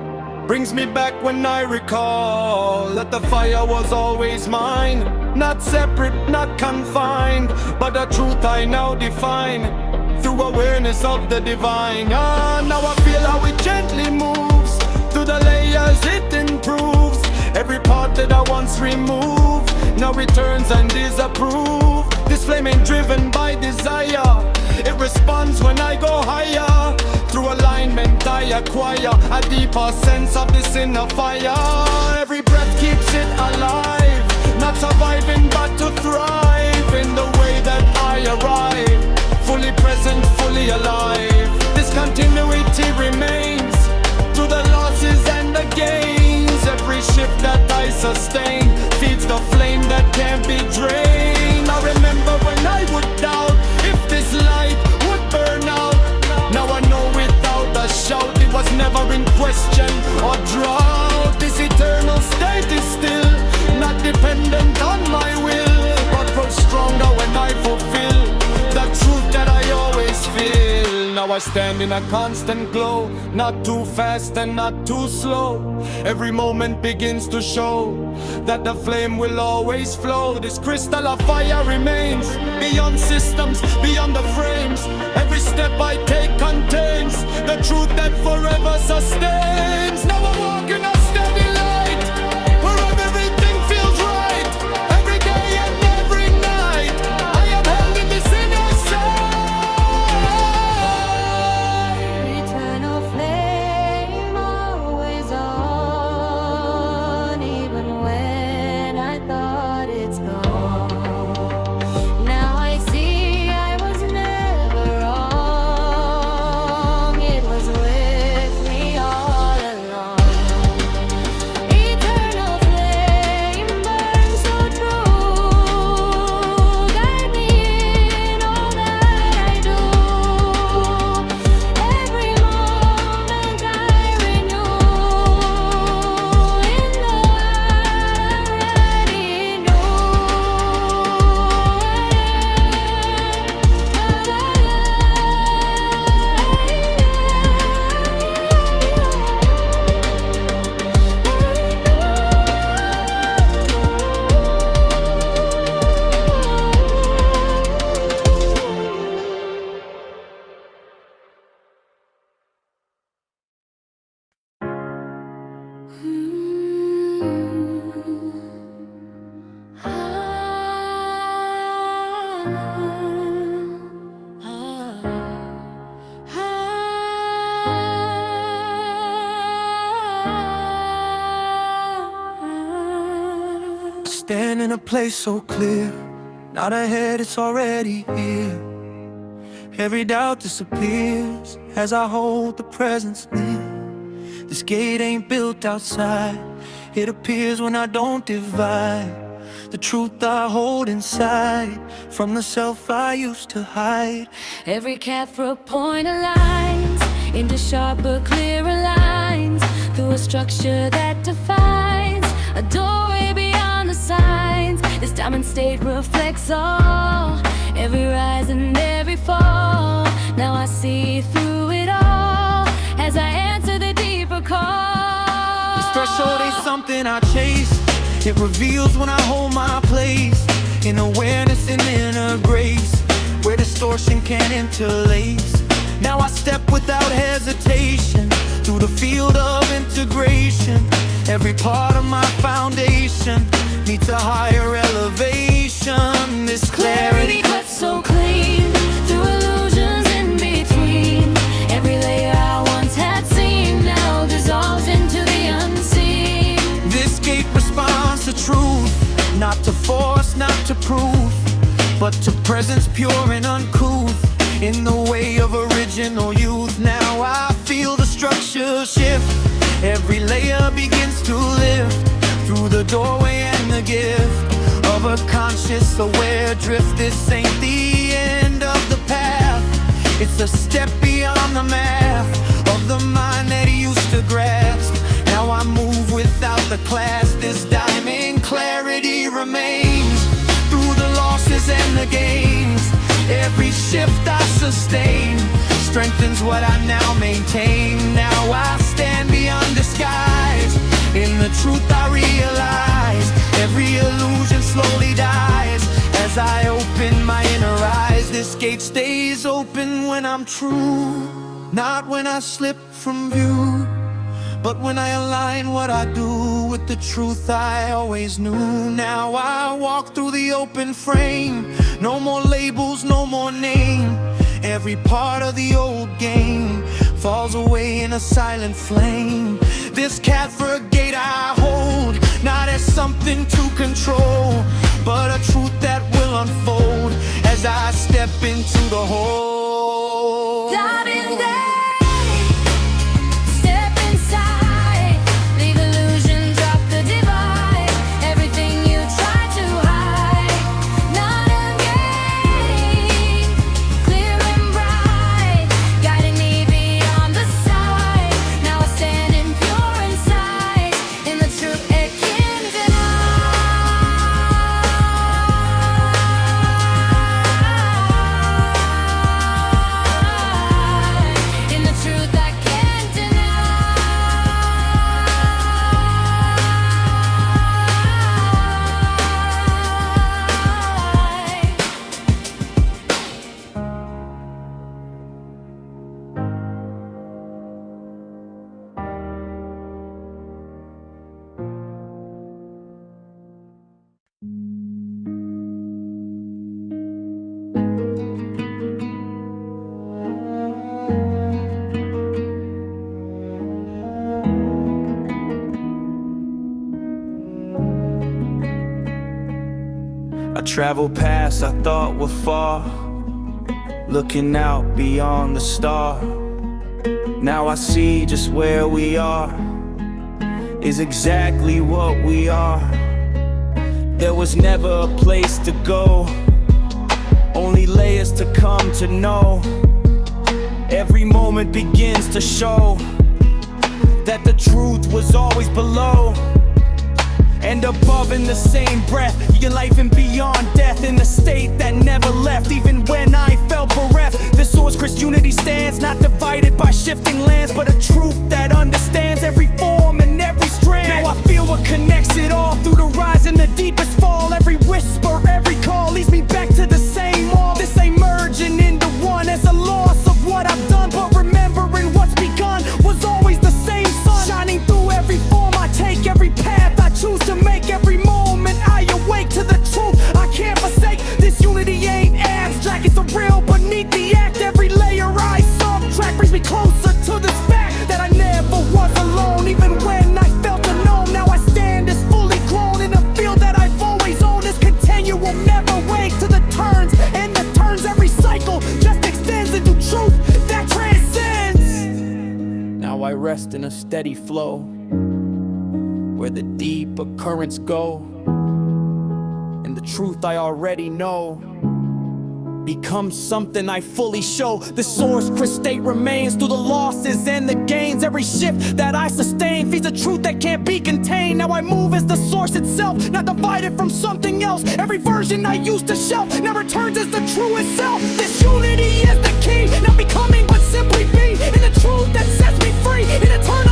brings me back when I recall that the fire was always mine, not separate, not confined, but the truth I now define through awareness of the divine. Now I feel how it gently moves through the layers, it improves. Every part that I once removed now returns and is approved. This flame ain't driven by desire, it responds when I go higher. Through alignment I acquire a deeper sense of this inner fire. Every breath keeps it alive, not surviving but to thrive in the way that I arrive. Fully present, fully alive. This continuity remains through the losses and the gains. Every shift that I sustain feeds the flame that can't be drained. I remember when I would doubt if this light would burn out. Now I know without a shout it was never in question or drought. This eternal state is still not dependent on my will, stand in a constant glow, not too fast and not too slow. Every moment begins to show that the flame will always flow. This crystal of fire remains beyond systems, beyond the frames. Every step I take contains the truth that forever sustains. Now I walk in a steady light, where everything feels right. Every day and every night, I am held in this inner sight. Eternal flame always on, even when I thought it's gone. Now I see I was never wrong. It was with me all along. Eternal flame burns so true, guide me in all that I do. Every moment I renew in the already Stand in a place so clear, not ahead, it's already here. Every doubt disappears as I hold the presence near. This gate ain't built outside, it appears when I don't divide the truth I hold inside from the self I used to hide. Every Kathara point aligns into sharper, clearer lines through a structure that defines a doorway beyond the signs. This diamond state reflects all, every rise and every fall. Now I see through it all as I answer the deeper call. This threshold ain't something I chase, it reveals when I hold my place in awareness and inner grace, where distortion can't interlace. Now I step without hesitation through the field of integration. Every part of my foundation needs a higher elevation. This clarity cuts so clean through illusions in between. Every layer I once had seen now dissolves into the unseen. This gate responds to truth, not to force, not to proof, but to presence pure and uncouth. In the way of original youth, now I feel the structure shift. Every layer begins to lift through the doorway and the gift of a conscious, aware drift. This ain't the end of the path, it's a step beyond the math of the mind that he used to grasp. Now I move without the class. This diamond clarity remains through the losses and the gains. Every shift I sustain strengthens what I now maintain. Now I stand beyond disguise. In the truth I realize every illusion slowly dies as I open my inner eyes. This gate stays open when I'm true, not when I slip from view, but when I align what I do with the truth I always knew. Now I walk through the open frame, no more labels, no more name. Every part of the old game falls away in a silent flame. This Kathara gate I hold, not as something to control, but a truth that will unfold as I step into the whole. Diving there, step inside, leave illusion, drop the divide. Everything you try to hide, not a gate, clear and bright, guiding me beyond the sight. Now I stand in pure insight, in the truth it can't deny. I traveled past I thought were far, looking out beyond the star. Now I see just where we are is exactly what we are. There was never a place to go, only layers to come to know. Every moment begins to show that the truth was always below and above in the same breath. Your life and beyond death in a state that never left, even when I felt bereft. The source Christ unity stands, not divided by shifting lands, but a truth that understands every form and every strand. Now I feel what connects it all through the rise and the deepest fall. Every whisper, every call leads me back to the same all. This ain't merging into one as a loss of what I've done, but remembering what's begun was always the same sun, shining through every form I take, every path I choose to make. Every moment I awake to the truth I can't forsake. This unity ain't abstract, it's a real beneath the act. Every layer I subtract brings me closer to this fact that I never was alone, even when I felt unknown. Now I stand as fully grown in a field that I've always owned. This continuum never wake to the turns, and the turns every cycle just extends into truth that transcends. Now I rest in a steady flow where the deeper currents go, and the truth I already know becomes something I fully show. The source Christ state remains through the losses and the gains. Every shift that I sustain feeds a truth that can't be contained. Now I move as the source itself, not divided from something else. Every version I used to shelf now returns as the truest self. This unity is the key, not becoming but simply be in the truth that sets me free in eternal